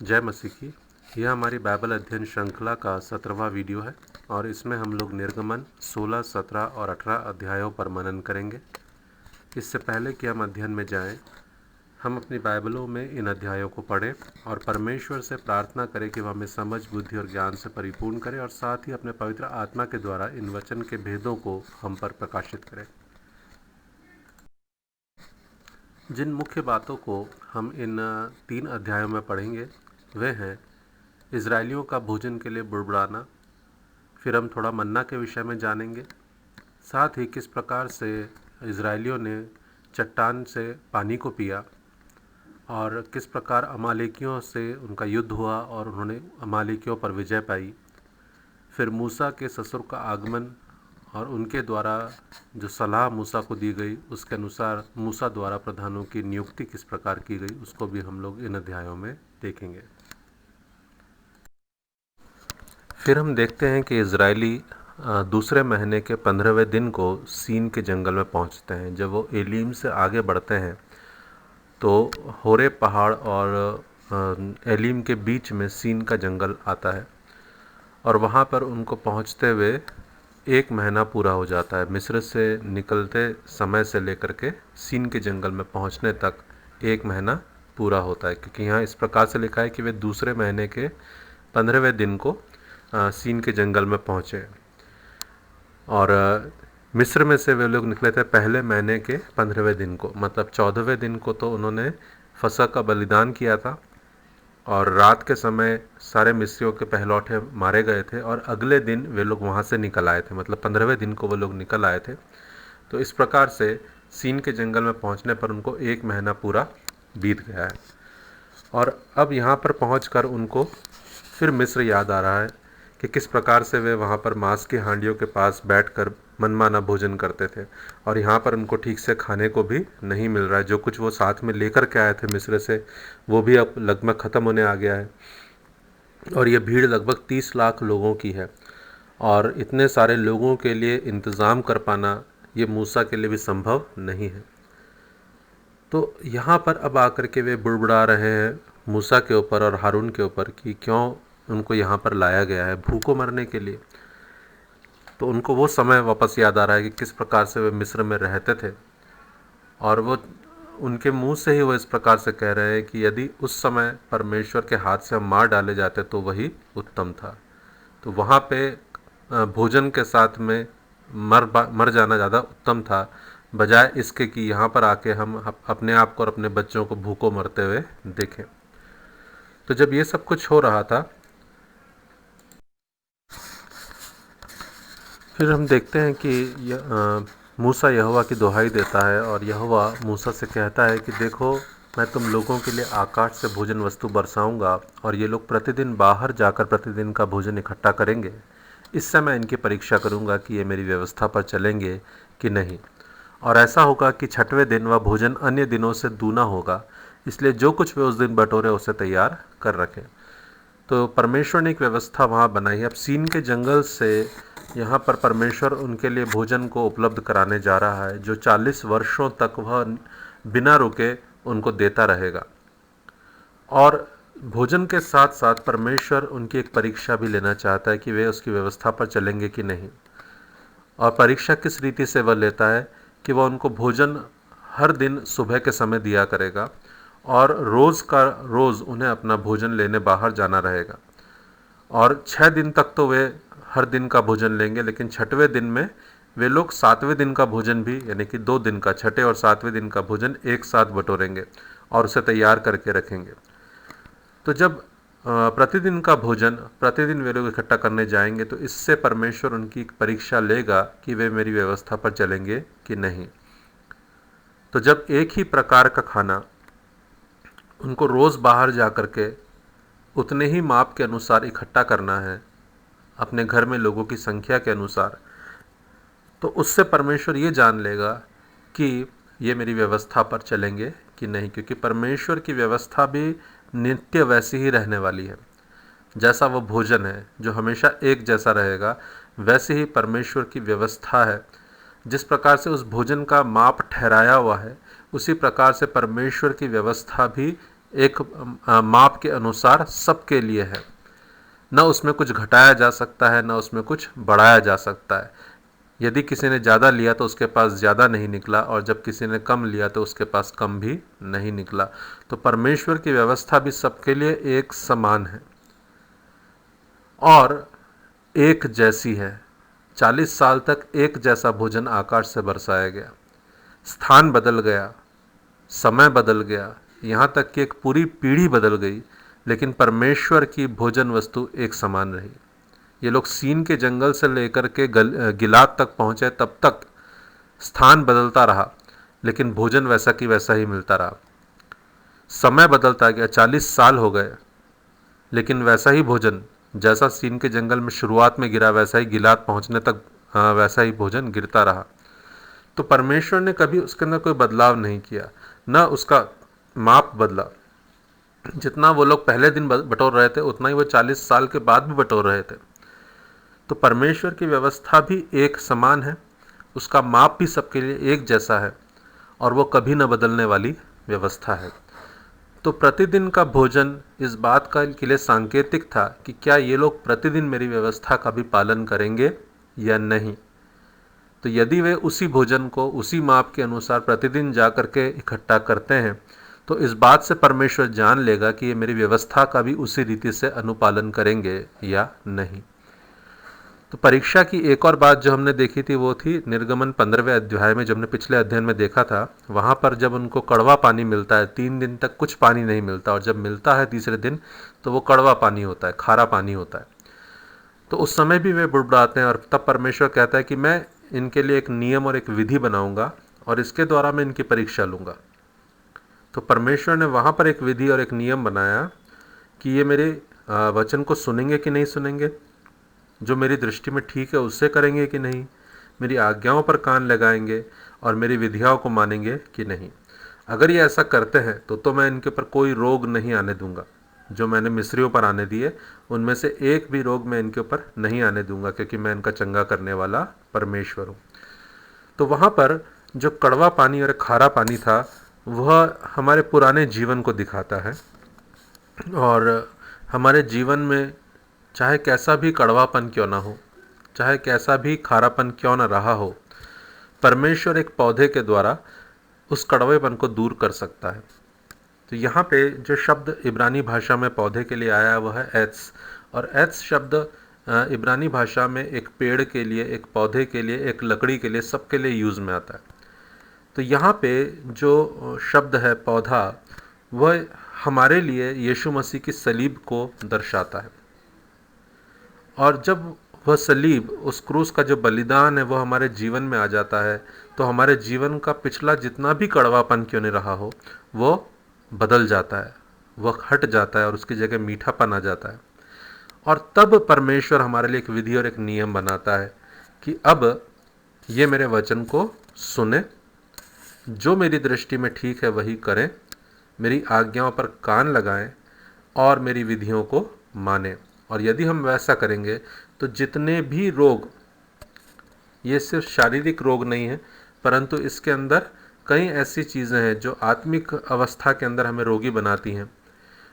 जय मसीह की। यह हमारी बाइबल अध्ययन श्रृंखला का 17वां वीडियो है और इसमें हम लोग निर्गमन 16, 17 और 18 अध्यायों पर मनन करेंगे। इससे पहले कि हम अध्ययन में जाएं, हम अपनी बाइबलों में इन अध्यायों को पढ़ें और परमेश्वर से प्रार्थना करें कि वह हमें समझ, बुद्धि और ज्ञान से परिपूर्ण करे और साथ ही अपने पवित्र आत्मा के द्वारा इन वचन के भेदों को हम पर प्रकाशित करें। जिन मुख्य बातों को हम इन 3 अध्यायों में पढ़ेंगे वे हैं इजरायलियों का भोजन के लिए बुड़बुड़ाना, फिर हम थोड़ा मन्ना के विषय में जानेंगे, साथ ही किस प्रकार से इजरायलियों ने चट्टान से पानी को पिया और किस प्रकार अमालेकियों से उनका युद्ध हुआ और उन्होंने अमालेकियों पर विजय पाई। फिर मूसा के ससुर का आगमन और उनके द्वारा जो सलाह मूसा को दी गई उसके अनुसार मूसा द्वारा प्रधानों की नियुक्ति किस प्रकार की गई, उसको भी हम लोग इन अध्यायों में देखेंगे। फिर हम देखते हैं कि इजरायली दूसरे महीने के 15वें दिन को सीन के जंगल में पहुंचते हैं। जब वो एलीम से आगे बढ़ते हैं तो होरे पहाड़ और एलीम के बीच में सीन का जंगल आता है और वहाँ पर उनको पहुँचते हुए 1 महीना पूरा हो जाता है। मिस्र से निकलते समय से लेकर के सीन के जंगल में पहुँचने तक 1 महीना पूरा होता है, क्योंकि यहाँ इस प्रकार से लिखा है कि वे दूसरे महीने के 15वें दिन को सीन के जंगल में पहुँचे और मिस्र में से वे लोग निकले थे पहले महीने के 15वें दिन को, मतलब 14वें दिन को तो उन्होंने फसह का बलिदान किया था और रात के समय सारे मिस्रियों के पहलौठे मारे गए थे और अगले दिन वे लोग वहाँ से निकल आए थे, मतलब 15वें दिन को वे लोग निकल आए थे। तो इस प्रकार से सीन के जंगल में पहुँचने पर उनको 1 महीना पूरा बीत गया है और अब यहाँ पर पहुँचकर उनको फिर मिस्र याद आ रहा है कि किस प्रकार से वे वहाँ पर मांस की हांडियों के पास बैठकर मनमाना भोजन करते थे और यहाँ पर उनको ठीक से खाने को भी नहीं मिल रहा है। जो कुछ वो साथ में लेकर के आए थे मिस्र से वो भी अब लगभग ख़त्म होने आ गया है और ये भीड़ लगभग 30 लाख लोगों की है और इतने सारे लोगों के लिए इंतज़ाम कर पाना ये मूसा के लिए भी संभव नहीं है। तो यहाँ पर अब आकर के वे बुड़बुड़ा रहे हैं मूसा के ऊपर और हारून के ऊपर कि क्यों उनको यहाँ पर लाया गया है भूखों मरने के लिए। तो उनको वो समय वापस याद आ रहा है कि किस प्रकार से वे मिस्र में रहते थे और वो उनके मुंह से ही वो इस प्रकार से कह रहे हैं कि यदि उस समय परमेश्वर के हाथ से हम मार डाले जाते तो वही उत्तम था। तो वहाँ पे भोजन के साथ में मर जाना ज़्यादा उत्तम था, बजाय इसके कि यहाँ पर आके हम अपने आप को और अपने बच्चों को भूखों मरते हुए देखें। तो जब ये सब कुछ हो रहा था फिर हम देखते हैं कि मूसा यहोवा की दुहाई देता है और यहोवा मूसा से कहता है कि देखो, मैं तुम लोगों के लिए आकाश से भोजन वस्तु बरसाऊंगा और ये लोग प्रतिदिन बाहर जाकर प्रतिदिन का भोजन इकट्ठा करेंगे। इससे मैं इनकी परीक्षा करूंगा कि ये मेरी व्यवस्था पर चलेंगे कि नहीं। और ऐसा होगा कि 6वें दिन वह भोजन अन्य दिनों से दूना होगा, इसलिए जो कुछ वे उस दिन बटोरे उसे तैयार कर रखें। तो परमेश्वर ने एक व्यवस्था वहाँ बनाई है। अब सीन के जंगल से यहाँ पर परमेश्वर उनके लिए भोजन को उपलब्ध कराने जा रहा है, जो 40 वर्षों तक वह बिना रुके उनको देता रहेगा। और भोजन के साथ साथ परमेश्वर उनकी एक परीक्षा भी लेना चाहता है कि वे उसकी व्यवस्था पर चलेंगे कि नहीं। और परीक्षा किस रीति से वह लेता है कि वह उनको भोजन हर दिन सुबह के समय दिया करेगा और रोज़ का रोज़ उन्हें अपना भोजन लेने बाहर जाना रहेगा। और 6 दिन तक तो वे हर दिन का भोजन लेंगे, लेकिन 6वें दिन में वे लोग 7वें दिन का भोजन भी, यानी कि 2 दिन का, 6ठे और 7वें दिन का भोजन एक साथ बटोरेंगे और उसे तैयार करके रखेंगे। तो जब प्रतिदिन का भोजन प्रतिदिन वे लोग इकट्ठा करने जाएंगे तो इससे परमेश्वर उनकी परीक्षा लेगा कि वे मेरी व्यवस्था पर चलेंगे कि नहीं। तो जब एक ही प्रकार का खाना उनको रोज़ बाहर जा कर के उतने ही माप के अनुसार इकट्ठा करना है अपने घर में लोगों की संख्या के अनुसार, तो उससे परमेश्वर ये जान लेगा कि ये मेरी व्यवस्था पर चलेंगे कि नहीं, क्योंकि परमेश्वर की व्यवस्था भी नित्य वैसी ही रहने वाली है। जैसा वो भोजन है जो हमेशा एक जैसा रहेगा, वैसे ही परमेश्वर की व्यवस्था है। जिस प्रकार से उस भोजन का माप ठहराया हुआ है, उसी प्रकार से परमेश्वर की व्यवस्था भी एक माप के अनुसार सबके लिए है। न उसमें कुछ घटाया जा सकता है, न उसमें कुछ बढ़ाया जा सकता है। यदि किसी ने ज़्यादा लिया तो उसके पास ज़्यादा नहीं निकला, और जब किसी ने कम लिया तो उसके पास कम भी नहीं निकला। तो परमेश्वर की व्यवस्था भी सबके लिए एक समान है और एक जैसी है। 40 साल तक एक जैसा भोजन आकाश से बरसाया गया। स्थान बदल गया, समय बदल गया, यहाँ तक कि एक पूरी पीढ़ी बदल गई, लेकिन परमेश्वर की भोजन वस्तु एक समान रही। ये लोग सीन के जंगल से लेकर के गिलाद तक पहुँचे, तब तक स्थान बदलता रहा, लेकिन भोजन वैसा कि वैसा ही मिलता रहा। समय बदलता गया, 40 साल हो गए, लेकिन वैसा ही भोजन जैसा सीन के जंगल में शुरुआत में गिरा, वैसा ही गिलाद पहुंचने तक वैसा ही भोजन गिरता रहा। तो परमेश्वर ने कभी उसके अंदर कोई बदलाव नहीं किया, न उसका माप बदला। जितना वो लोग पहले दिन बटोर रहे थे, उतना ही वो 40 साल के बाद भी बटोर रहे थे। तो परमेश्वर की व्यवस्था भी एक समान है, उसका माप भी सबके लिए एक जैसा है, और वो कभी न बदलने वाली व्यवस्था है। तो प्रतिदिन का भोजन इस बात का के लिए सांकेतिक था कि क्या ये लोग प्रतिदिन मेरी व्यवस्था का भी पालन करेंगे या नहीं। तो यदि वे उसी भोजन को उसी माप के अनुसार प्रतिदिन जा कर के इकट्ठा करते हैं, तो इस बात से परमेश्वर जान लेगा कि ये मेरी व्यवस्था का भी उसी रीति से अनुपालन करेंगे या नहीं। तो परीक्षा की एक और बात जो हमने देखी थी वो थी निर्गमन 15वें अध्याय में, जो हमने पिछले अध्ययन में देखा था। वहाँ पर जब उनको कड़वा पानी मिलता है, 3 दिन तक कुछ पानी नहीं मिलता, और जब मिलता है तीसरे दिन तो वो कड़वा पानी होता है, खारा पानी होता है। तो उस समय भी वे बुड़बुड़ाते हैं, और तब परमेश्वर कहता है कि मैं इनके लिए एक नियम और एक विधि बनाऊंगा, और इसके द्वारा मैं इनकी परीक्षा लूँगा। तो परमेश्वर ने वहाँ पर एक विधि और एक नियम बनाया कि ये मेरे वचन को सुनेंगे कि नहीं सुनेंगे, जो मेरी दृष्टि में ठीक है उससे करेंगे कि नहीं, मेरी आज्ञाओं पर कान लगाएंगे और मेरी विधियों को मानेंगे कि नहीं। अगर ये ऐसा करते हैं तो मैं इनके ऊपर कोई रोग नहीं आने दूंगा। जो मैंने मिस्रियों पर आने दिए, उनमें से एक भी रोग मैं इनके ऊपर नहीं आने दूंगा, क्योंकि मैं इनका चंगा करने वाला परमेश्वर हूँ। तो वहाँ पर जो कड़वा पानी और खारा पानी था, वह हमारे पुराने जीवन को दिखाता है। और हमारे जीवन में चाहे कैसा भी कड़वापन क्यों ना हो, चाहे कैसा भी खारापन क्यों ना रहा हो, परमेश्वर एक पौधे के द्वारा उस कड़वेपन को दूर कर सकता है। तो यहाँ पे जो शब्द इब्रानी भाषा में पौधे के लिए आया वह है एत्स, और एत्स शब्द इब्रानी भाषा में एक पेड़ के लिए, एक पौधे के लिए, एक लकड़ी के लिए, सबके लिए यूज़ में आता है। तो यहाँ पे जो शब्द है पौधा, वह हमारे लिए यीशु मसीह की सलीब को दर्शाता है। और जब वह सलीब, उस क्रूस का जो बलिदान है, वह हमारे जीवन में आ जाता है, तो हमारे जीवन का पिछला जितना भी कड़वापन क्यों नहीं रहा हो, वो बदल जाता है, वह हट जाता है, और उसकी जगह मीठापन आ जाता है। और तब परमेश्वर हमारे लिए एक विधि और एक नियम बनाता है कि अब ये मेरे वचन को सुने, जो मेरी दृष्टि में ठीक है वही करें, मेरी आज्ञाओं पर कान लगाएं और मेरी विधियों को मानें। और यदि हम वैसा करेंगे तो जितने भी रोग, ये सिर्फ शारीरिक रोग नहीं है, परंतु इसके अंदर कई ऐसी चीज़ें हैं जो आत्मिक अवस्था के अंदर हमें रोगी बनाती हैं,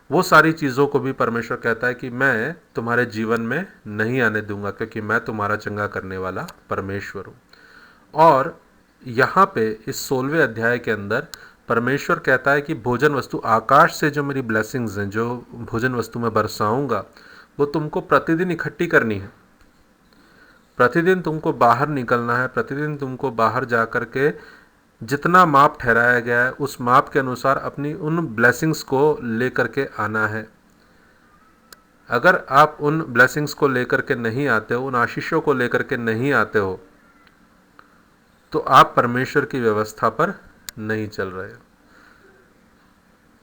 वो सारी चीज़ों को भी परमेश्वर कहता है कि मैं तुम्हारे जीवन में नहीं आने दूंगा, क्योंकि मैं तुम्हारा चंगा करने वाला परमेश्वर हूँ। और यहाँ पे इस 16वें अध्याय के अंदर परमेश्वर कहता है कि भोजन वस्तु, आकाश से जो मेरी ब्लेसिंग्स हैं, जो भोजन वस्तु मैं बरसाऊंगा, वो तुमको प्रतिदिन इकट्ठी करनी है। प्रतिदिन तुमको बाहर निकलना है, प्रतिदिन तुमको बाहर जा कर के जितना माप ठहराया गया है उस माप के अनुसार अपनी उन ब्लेसिंग्स को लेकर के आना है। अगर आप उन ब्लेसिंग्स को लेकर के नहीं आते हो, उन आशीषों को लेकर के नहीं आते हो, तो आप परमेश्वर की व्यवस्था पर नहीं चल रहे हो।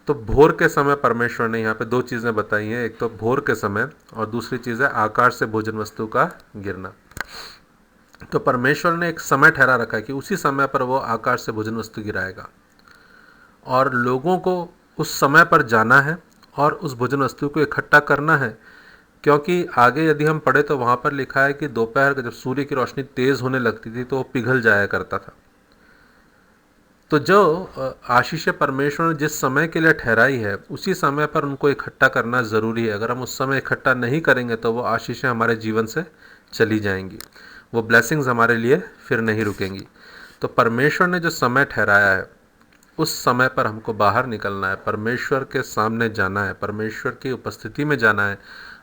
तो भोर के समय परमेश्वर ने यहाँ पे 2 चीज़ें बताई हैं, एक तो भोर के समय और दूसरी चीज़ है आकाश से भोजन वस्तु का गिरना। तो परमेश्वर ने एक समय ठहरा रखा है कि उसी समय पर वो आकाश से भोजन वस्तु गिराएगा, और लोगों को उस समय पर जाना है और उस भोजन वस्तु को इकट्ठा करना है। क्योंकि आगे यदि हम पढ़े तो वहाँ पर लिखा है कि दोपहर जब सूर्य की रोशनी तेज़ होने लगती थी तो वो पिघल जाया करता था। तो जो आशीषें परमेश्वर ने जिस समय के लिए ठहराई है उसी समय पर उनको इकट्ठा करना ज़रूरी है। अगर हम उस समय इकट्ठा नहीं करेंगे तो वो आशीषें हमारे जीवन से चली जाएंगी, वो ब्लेसिंग्स हमारे लिए फिर नहीं रुकेंगी। तो परमेश्वर ने जो समय ठहराया है उस समय पर हमको बाहर निकलना है, परमेश्वर के सामने जाना है, परमेश्वर की उपस्थिति में जाना है।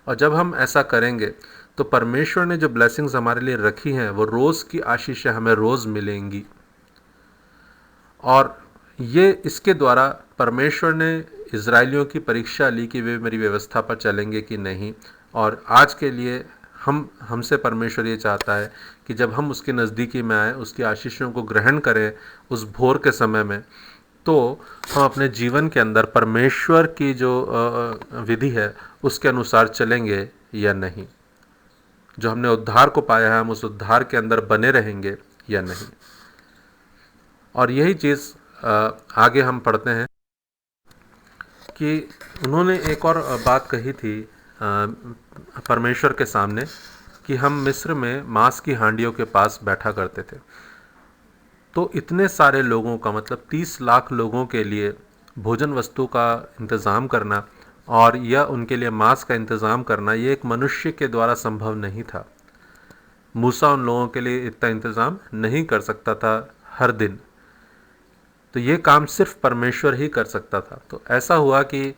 और जब हम ऐसा करेंगे तो परमेश्वर ने जो ब्लेसिंग्स हमारे लिए रखी हैं वो रोज़ की आशीषें हमें रोज़ मिलेंगी। और ये इसके द्वारा परमेश्वर ने इज़राइलियों की परीक्षा ली कि वे मेरी व्यवस्था पर चलेंगे कि नहीं। और आज के लिए हमसे परमेश्वर ये चाहता है कि जब हम उसके नज़दीकी में आए, उसकी आशीषों को ग्रहण करें उस भोर के समय में, तो हम अपने जीवन के अंदर परमेश्वर की जो विधि है उसके अनुसार चलेंगे या नहीं। जो हमने उद्धार को पाया है हम उस उद्धार के अंदर बने रहेंगे या नहीं। और यही चीज़ आगे हम पढ़ते हैं कि उन्होंने एक और बात कही थी परमेश्वर के सामने कि हम मिस्र में मांस की हांडियों के पास बैठा करते थे। तो इतने सारे लोगों का मतलब 30 लाख लोगों के लिए भोजन वस्तु का इंतज़ाम करना और यह उनके लिए मांस का इंतज़ाम करना, ये एक मनुष्य के द्वारा संभव नहीं था। मूसा उन लोगों के लिए इतना इंतज़ाम नहीं कर सकता था हर दिन, तो ये काम सिर्फ परमेश्वर ही कर सकता था। तो ऐसा हुआ कि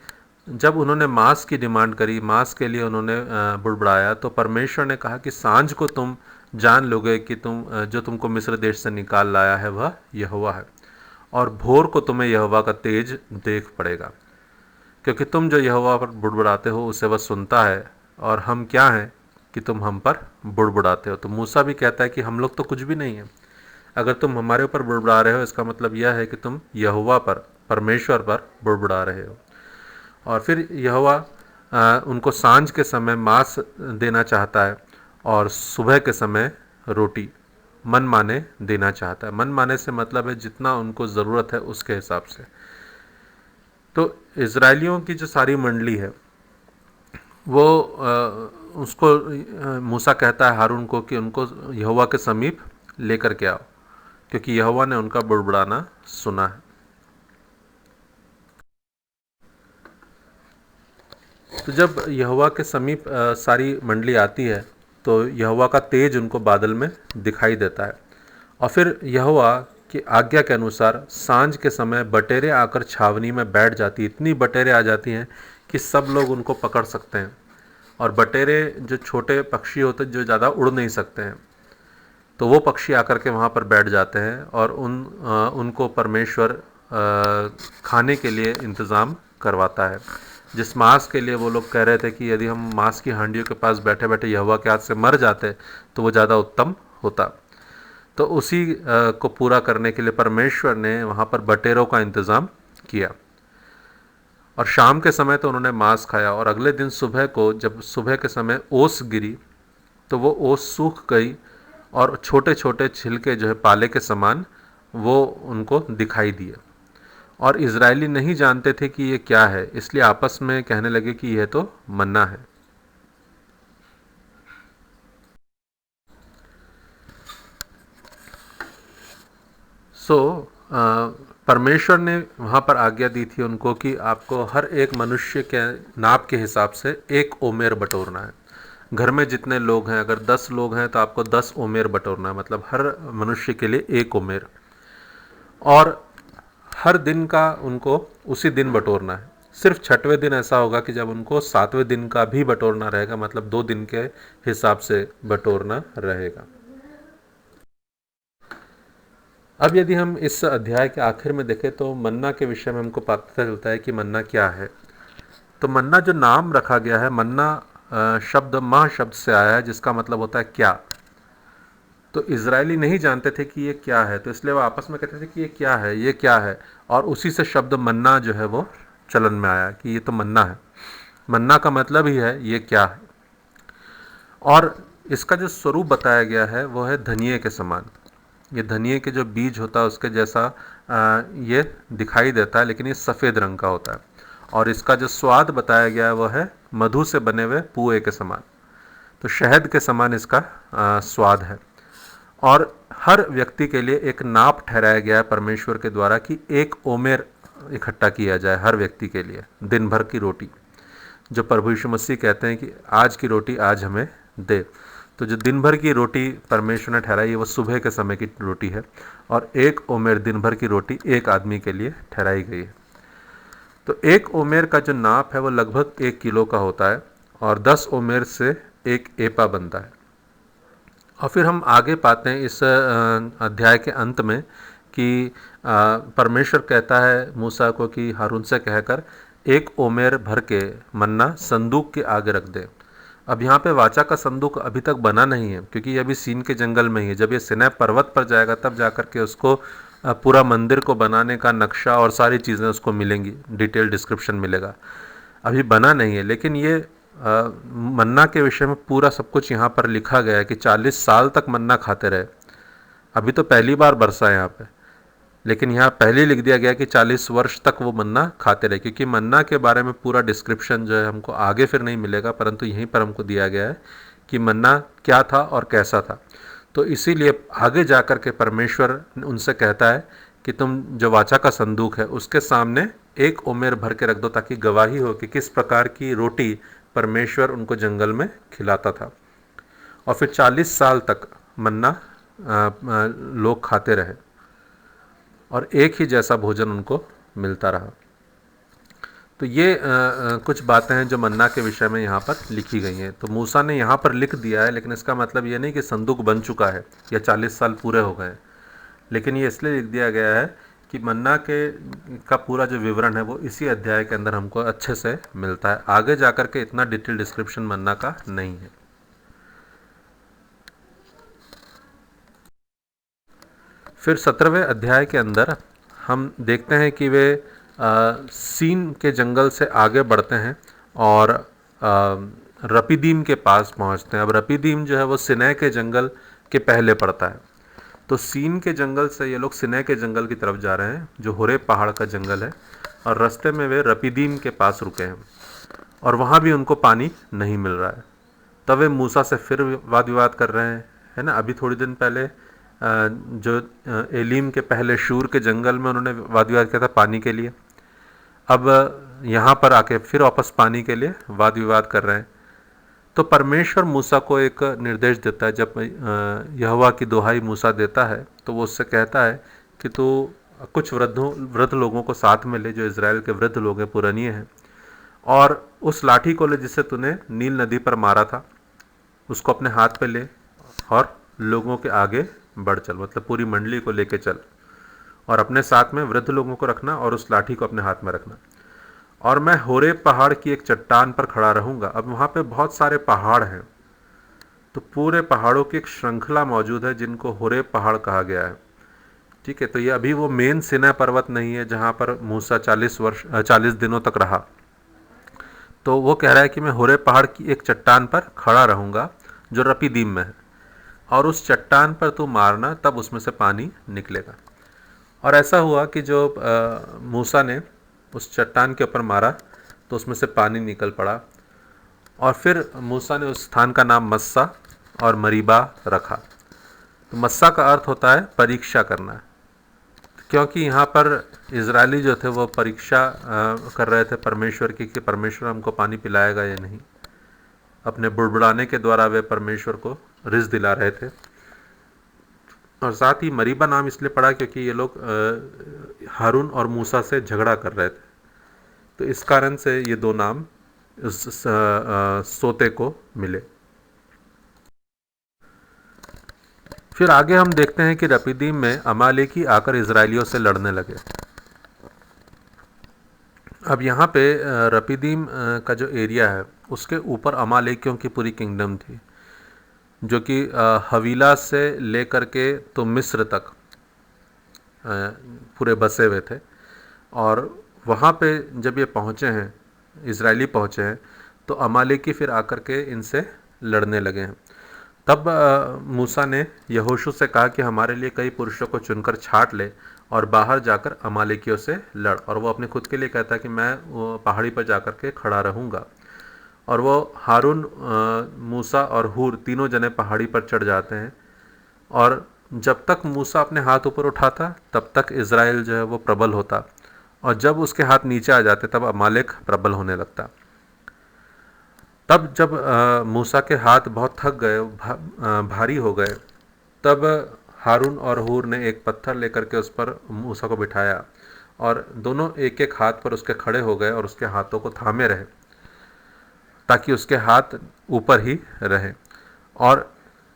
जब उन्होंने मांस की डिमांड करी, मांस के लिए उन्होंने बुड़बड़ाया, तो परमेश्वर ने कहा कि सांझ को तुम जान लोगे कि जो तुमको मिस्र देश से निकाल लाया है वह यहोवा है, और भोर को तुम्हें यहोवा का तेज देख पड़ेगा, क्योंकि तुम जो यहोवा पर बुड़बुड़ाते हो उसे वह सुनता है, और हम क्या हैं कि तुम हम पर बुड़बुड़ाते हो। तो मूसा भी कहता है कि हम लोग तो कुछ भी नहीं है, अगर तुम हमारे ऊपर बुड़बुड़ा रहे हो इसका मतलब यह है कि तुम यहोवा पर, परमेश्वर पर बुड़बुड़ा रहे हो। और फिर यहोवा उनको सांझ के समय मांस देना चाहता है और सुबह के समय रोटी मन माने देना चाहता है। मन माने से मतलब है जितना उनको ज़रूरत है उसके हिसाब से। तो इज़राइलियों की जो सारी मंडली है वो उसको मूसा कहता है हारून को कि उनको यहोवा के समीप लेकर के आओ, क्योंकि यहोवा ने उनका बुड़बुड़ाना सुना है। तो जब यहोवा के समीप सारी मंडली आती है तो यहोवा का तेज उनको बादल में दिखाई देता है, और फिर यहोवा की आज्ञा के अनुसार सांझ के समय बटेरें आकर छावनी में बैठ जाती। इतनी बटेरें आ जाती हैं कि सब लोग उनको पकड़ सकते हैं, और बटेरें जो छोटे पक्षी होते हैं जो ज़्यादा उड़ नहीं सकते हैं, तो वो पक्षी आकर के वहाँ पर बैठ जाते हैं और उनको परमेश्वर खाने के लिए इंतज़ाम करवाता है। जिस मांस के लिए वो लोग कह रहे थे कि यदि हम मांस की हांडियों के पास बैठे बैठे यहोवा के हाथ से मर जाते तो वो ज़्यादा उत्तम होता, तो उसी को पूरा करने के लिए परमेश्वर ने वहाँ पर बटेरों का इंतज़ाम किया। और शाम के समय तो उन्होंने मांस खाया, और अगले दिन सुबह को जब सुबह के समय ओस गिरी तो वो ओस सूख गई, और छोटे छोटे छिलके जो है पाले के समान वो उनको दिखाई दिए। और इज़राइली नहीं जानते थे कि ये क्या है, इसलिए आपस में कहने लगे कि यह तो मन्ना है। परमेश्वर ने वहाँ पर आज्ञा दी थी उनको कि आपको हर एक मनुष्य के नाप के हिसाब से एक ओमेर बटोरना है। घर में जितने लोग हैं, अगर 10 लोग हैं तो आपको 10 ओमेर बटोरना है, मतलब हर मनुष्य के लिए एक ओमेर। और हर दिन का उनको उसी दिन बटोरना है। सिर्फ छठवें दिन ऐसा होगा कि जब उनको 7वें दिन का भी बटोरना रहेगा, मतलब 2 दिन के हिसाब से बटोरना रहेगा। अब यदि हम इस अध्याय के आखिर में देखें तो मन्ना के विषय में हमको पता चलता है कि मन्ना क्या है। तो मन्ना जो नाम रखा गया है, मन्ना शब्द माह शब्द से आया है, जिसका मतलब होता है क्या। तो इजरायली नहीं जानते थे कि ये क्या है, तो इसलिए वो आपस में कहते थे कि ये क्या है, ये क्या है, और उसी से शब्द मन्ना जो है वो चलन में आया कि ये तो मन्ना है। मन्ना का मतलब ही है ये क्या है। और इसका जो स्वरूप बताया गया है वो है धनिये के समान। ये धनिये के जो बीज होता है उसके जैसा ये दिखाई देता है, लेकिन ये सफ़ेद रंग का होता है। और इसका जो स्वाद बताया गया है वो है मधु से बने हुए पुए के समान, तो शहद के समान इसका स्वाद है। और हर व्यक्ति के लिए एक नाप ठहराया गया है परमेश्वर के द्वारा कि एक ओमेर इकट्ठा किया जाए हर व्यक्ति के लिए, दिन भर की रोटी। जो प्रभु यीशु मसीह कहते हैं कि आज की रोटी आज हमें दे, तो जो दिन भर की रोटी परमेश्वर ने ठहराई है वो सुबह के समय की रोटी है, और एक ओमेर दिन भर की रोटी एक आदमी के लिए ठहराई गई है। तो एक ओमेर का जो नाप है वो लगभग 1 किलो का होता है, और 10 ओमेर से एक एपा बनता है। और फिर हम आगे पाते हैं इस अध्याय के अंत में कि परमेश्वर कहता है मूसा को कि हारून से कहकर एक ओमेर भर के मन्ना संदूक के आगे रख दे। अब यहाँ पे वाचा का संदूक अभी तक बना नहीं है, क्योंकि ये अभी सीन के जंगल में ही है। जब ये सिनै पर्वत पर जाएगा तब जाकर के उसको पूरा मंदिर को बनाने का नक्शा और सारी चीज़ें उसको मिलेंगी, डिटेल डिस्क्रिप्शन मिलेगा। अभी बना नहीं है, लेकिन ये मन्ना के विषय में पूरा सब कुछ यहाँ पर लिखा गया है कि 40 साल तक मन्ना खाते रहे। अभी तो पहली बार बरसा है यहाँ पे, लेकिन यहाँ पहले लिख दिया गया कि 40 वर्ष तक वो मन्ना खाते रहे, क्योंकि मन्ना के बारे में पूरा डिस्क्रिप्शन जो है हमको आगे फिर नहीं मिलेगा, परंतु यहीं पर हमको दिया गया है कि मन्ना क्या था और कैसा था। तो इसीलिए आगे जाकर के परमेश्वर उनसे कहता है कि तुम जो वाचा का संदूक है उसके सामने एक ओमेर भर के रख दो, ताकि गवाही हो कि किस प्रकार की रोटी परमेश्वर उनको जंगल में खिलाता था। और फिर 40 साल तक मन्ना लोग खाते रहे और एक ही जैसा भोजन उनको मिलता रहा। तो ये कुछ बातें हैं जो मन्ना के विषय में यहाँ पर लिखी गई हैं। तो मूसा ने यहाँ पर लिख दिया है, लेकिन इसका मतलब ये नहीं कि संदूक बन चुका है या 40 साल पूरे हो गए, लेकिन ये इसलिए लिख दिया गया है कि मन्ना के का पूरा जो विवरण है वो इसी अध्याय के अंदर हमको अच्छे से मिलता है। आगे जाकर के इतना डिटेल डिस्क्रिप्शन मन्ना का नहीं है। फिर 17वें अध्याय के अंदर हम देखते हैं कि वे सीन के जंगल से आगे बढ़ते हैं और रपीदीम के पास पहुंचते हैं। अब रपीदीम जो है वो सिनै के जंगल के पहले पड़ता है। तो सीन के जंगल से ये लोग सिनै के जंगल की तरफ जा रहे हैं, जो होरेब पहाड़ का जंगल है, और रास्ते में वे रपीदीम के पास रुके हैं और वहाँ भी उनको पानी नहीं मिल रहा है। तब वे मूसा से फिर वाद विवाद कर रहे हैं, है ना। अभी थोड़ी दिन पहले जो एलीम के पहले शूर के जंगल में उन्होंने वाद विवाद किया था पानी के लिए, अब यहाँ पर आके फिर वापस पानी के लिए वाद विवाद कर रहे हैं। तो परमेश्वर मूसा को एक निर्देश देता है। जब यहोवा की दुहाई मूसा देता है तो वो उससे कहता है कि तू कुछ वृद्ध लोगों को साथ में ले, जो इज़राइल के वृद्ध लोग हैं, पुरानी हैं, और उस लाठी को ले जिससे तूने नील नदी पर मारा था, उसको अपने हाथ पे ले और लोगों के आगे बढ़ चल, मतलब पूरी मंडली को लेके चल, और अपने साथ में वृद्ध लोगों को रखना और उस लाठी को अपने हाथ में रखना। और मैं होरेब पहाड़ की एक चट्टान पर खड़ा रहूँगा। अब वहाँ पे बहुत सारे पहाड़ हैं, तो पूरे पहाड़ों की एक श्रृंखला मौजूद है जिनको होरेब पहाड़ कहा गया है। ठीक है, तो ये अभी वो मेन सिनै पर्वत नहीं है जहाँ पर मूसा 40 दिनों तक रहा। तो वो कह रहा है कि मैं होरेब पहाड़ की एक चट्टान पर खड़ा रहूँगा जो रपीदीम में है, और उस चट्टान पर तू मारना, तब उसमें से पानी निकलेगा। और ऐसा हुआ कि जो मूसा ने उस चट्टान के ऊपर मारा तो उसमें से पानी निकल पड़ा, और फिर मूसा ने उस स्थान का नाम मस्सा और मरीबा रखा। तो मस्सा का अर्थ होता है परीक्षा करना, क्योंकि यहाँ पर इजरायली जो थे वो परीक्षा कर रहे थे परमेश्वर की कि परमेश्वर हमको पानी पिलाएगा या नहीं। अपने बुड़बुड़ाने के द्वारा वे परमेश्वर को रिस दिला रहे थे। और साथ ही मरीबा नाम इसलिए पड़ा क्योंकि ये लोग हारून और मूसा से झगड़ा कर रहे थे, तो इस कारण से ये दो नाम उस सोते को मिले। फिर आगे हम देखते हैं कि रपीदीम में अमालेकी आकर इजरायलियों से लड़ने लगे। अब यहाँ पे रपीदीम का जो एरिया है उसके ऊपर अमालेकियों की पूरी किंगडम थी, जो कि हवीला से लेकर के तो मिस्र तक पूरे बसे हुए थे। और वहाँ पे जब ये पहुँचे हैं, इजरायली पहुँचे हैं, तो अमालेकी फिर आकर के इनसे लड़ने लगे हैं। तब मूसा ने यहोशू से कहा कि हमारे लिए कई पुरुषों को चुनकर छांट ले और बाहर जाकर अमालेकियों से लड़। और वो अपने खुद के लिए कहता है कि मैं वो पहाड़ी पर जाकर के खड़ा रहूँगा। और वो हारून, मूसा और हूर तीनों जने पहाड़ी पर चढ़ जाते हैं और जब तक मूसा अपने हाथ ऊपर उठाता तब तक इज़राइल जो है वो प्रबल होता, और जब उसके हाथ नीचे आ जाते तब अमालेक प्रबल होने लगता। तब जब मूसा के हाथ बहुत थक गए, भारी हो गए, तब हारून और हूर ने एक पत्थर लेकर के उस पर मूसा को बिठाया, और दोनों एक एक हाथ पर उसके खड़े हो गए और उसके हाथों को थामे रहे ताकि उसके हाथ ऊपर ही रहे। और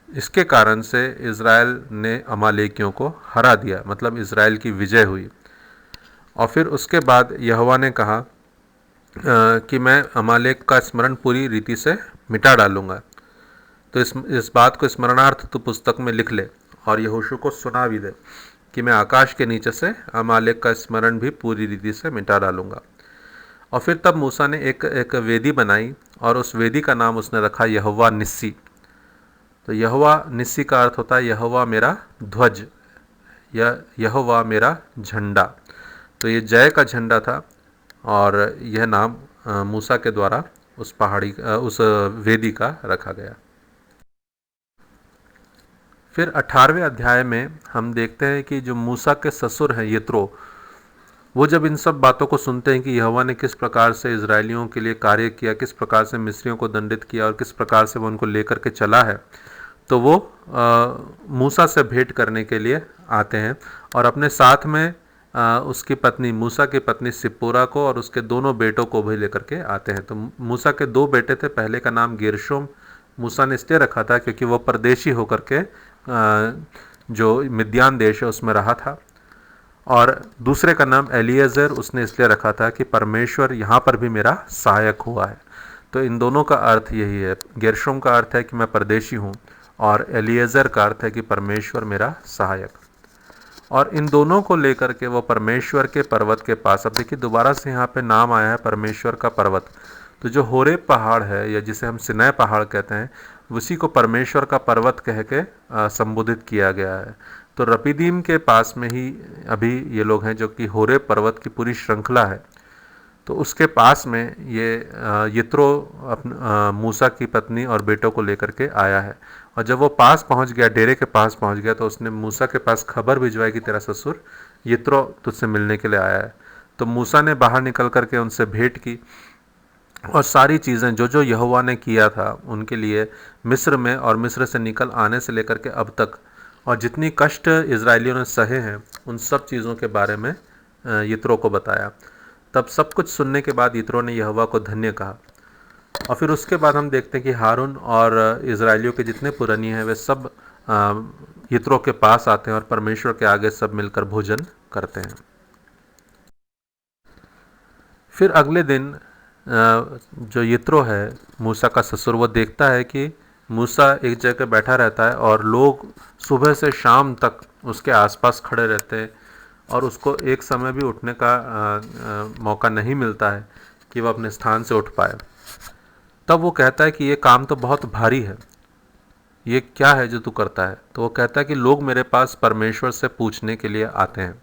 इसके कारण से इज़राइल ने अमालेकियों को हरा दिया, मतलब इज़राइल की विजय हुई। और फिर उसके बाद यहोवा ने कहा कि मैं अमालेक का स्मरण पूरी रीति से मिटा डालूंगा। तो इस बात को स्मरणार्थ तो पुस्तक में लिख ले और यहोशू को सुना भी दे कि मैं आकाश के नीचे से अमालेक का स्मरण भी पूरी रीति से मिटा डालूंगा। और फिर तब मूसा ने एक वेदी बनाई और उस वेदी का नाम उसने रखा यहोवा निस्सी। तो यहोवा निस्सी का अर्थ होता है यहोवा मेरा ध्वज या यहोवा मेरा झंडा। तो ये जय का झंडा था, और यह नाम मूसा के द्वारा उस वेदी का रखा गया। फिर 18वें अध्याय में हम देखते हैं कि जो मूसा के ससुर हैं यित्रो, वो जब इन सब बातों को सुनते हैं कि यहोवा ने किस प्रकार से इजरायलियों के लिए कार्य किया, किस प्रकार से मिस्रियों को दंडित किया और किस प्रकार से वो उनको लेकर के चला है, तो वो मूसा से भेंट करने के लिए आते हैं और अपने साथ में उसकी पत्नी मूसा की पत्नी सिप्पोरा को और उसके दोनों बेटों को भी लेकर के आते हैं। तो मूसा के दो बेटे थे, पहले का नाम गेरशोम मूसा ने इसलिए रखा था क्योंकि वो परदेशी होकर के जो मिद्यान देश है उसमें रहा था, और दूसरे का नाम एलिएज़र उसने इसलिए रखा था कि परमेश्वर यहाँ पर भी मेरा सहायक हुआ है। तो इन दोनों का अर्थ यही है, गेरशोम का अर्थ है कि मैं परदेशी हूँ और एलिएज़र का अर्थ है कि परमेश्वर मेरा सहायक। और इन दोनों को लेकर के वो परमेश्वर के पर्वत के पास, अब देखिए दोबारा से यहाँ पे नाम आया है परमेश्वर का पर्वत। तो जो होरेब पहाड़ है या जिसे हम सिनै पहाड़ कहते हैं, उसी को परमेश्वर का पर्वत कह के संबोधित किया गया है। तो रपीदीम के पास में ही अभी ये लोग हैं जो कि होरेब पर्वत की पूरी श्रृंखला है। तो उसके पास में ये यित्रो मूसा की पत्नी और बेटों को लेकर के आया है। और जब वो पास पहुंच गया, डेरे के पास पहुंच गया, तो उसने मूसा के पास खबर भिजवाई कि तेरा ससुर यित्रो तुझसे मिलने के लिए आया है। तो मूसा ने बाहर निकल करके उनसे भेंट की और सारी चीज़ें जो जो यहोवा ने किया था उनके लिए मिस्र में और मिस्र से निकल आने से लेकर के अब तक, और जितनी कष्ट इजरायलियों ने सहे हैं उन सब चीज़ों के बारे में यित्रो को बताया। तब सब कुछ सुनने के बाद यित्रो ने यहोवा को धन्य कहा। और फिर उसके बाद हम देखते हैं कि हारून और इजरायलियों के जितने पुरानी हैं वे सब यित्रो के पास आते हैं और परमेश्वर के आगे सब मिलकर भोजन करते हैं। फिर अगले दिन जो यित्रो है मूसा का ससुर, वो देखता है कि मूसा एक जगह बैठा रहता है और लोग सुबह से शाम तक उसके आसपास खड़े रहते हैं और उसको एक समय भी उठने का मौका नहीं मिलता है कि वह अपने स्थान से उठ पाए। तब वो कहता है कि ये काम तो बहुत भारी है, ये क्या है जो तू करता है। तो वो कहता है कि लोग मेरे पास परमेश्वर से पूछने के लिए आते हैं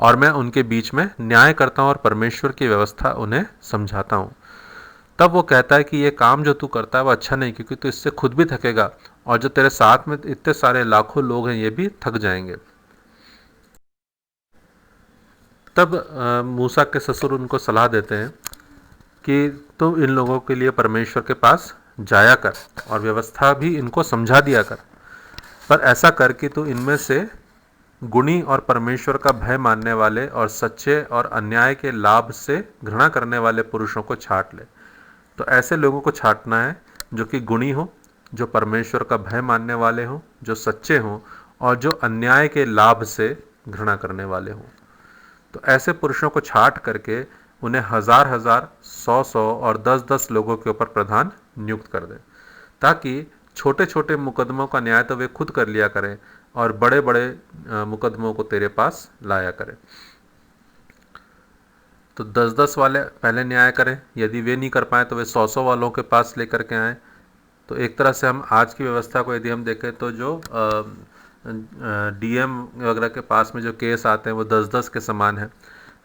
और मैं उनके बीच में न्याय करता हूँ और परमेश्वर की व्यवस्था उन्हें समझाता हूँ। तब वो कहता है कि ये काम जो तू करता है वो अच्छा नहीं, क्योंकि तू इससे खुद भी थकेगा और जो तेरे साथ में इतने सारे लाखों लोग हैं ये भी थक जाएंगे। तब मूसा के ससुर उनको सलाह देते हैं कि तुम इन लोगों के लिए परमेश्वर के पास जाया कर और व्यवस्था भी इनको समझा दिया कर, पर ऐसा कर कि तू इनमें से गुणी और परमेश्वर का भय मानने वाले और सच्चे और अन्याय के लाभ से घृणा करने वाले पुरुषों को छांट ले। तो ऐसे लोगों को छांटना है जो कि गुणी हो, जो परमेश्वर का भय मानने वाले हों, जो सच्चे हों और जो अन्याय के लाभ से घृणा करने वाले हों। तो ऐसे पुरुषों को छांट करके उन्हें हजार हजार, सौ सौ और 10-10 लोगों के ऊपर प्रधान नियुक्त कर दे, ताकि छोटे छोटे मुकदमों का न्याय तो वे खुद कर लिया करें और बड़े बड़े मुकदमों को तेरे पास लाया करें। तो 10-10 वाले पहले न्याय करें, यदि वे नहीं कर पाए तो वे 100-100 वालों के पास लेकर के आएँ। तो एक तरह से हम आज की व्यवस्था को यदि हम देखें तो जो डीएम वगैरह के पास में जो केस आते हैं वो 10-10 के समान है।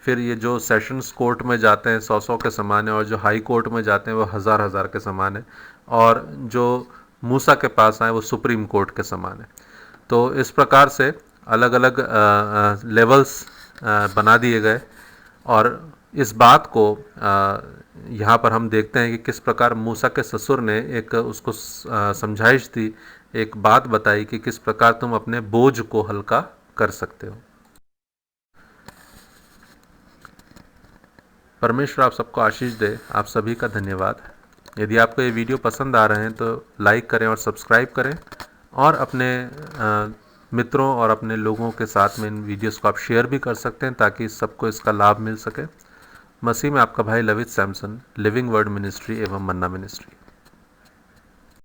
फिर ये जो सेशंस कोर्ट में जाते हैं 100-100 के समान है, और जो हाई कोर्ट में जाते हैं वो 1000-1000 के समान है, और जो मूसा के पास आए वो सुप्रीम कोर्ट के समान है। तो इस प्रकार से अलग अलग लेवल्स बना दिए गए और इस बात को यहाँ पर हम देखते हैं कि किस प्रकार मूसा के ससुर ने एक उसको समझाइश दी, एक बात बताई कि किस प्रकार तुम अपने बोझ को हल्का कर सकते हो। परमेश्वर आप सबको आशीष दे। आप सभी का धन्यवाद। यदि आपको ये वीडियो पसंद आ रहे हैं तो लाइक करें और सब्सक्राइब करें और अपने मित्रों और अपने लोगों के साथ में इन वीडियोस को आप शेयर भी कर सकते हैं ताकि सबको इसका लाभ मिल सके। मसीह में आपका भाई लवित सैमसन, लिविंग वर्ड मिनिस्ट्री एवं मन्ना मिनिस्ट्री।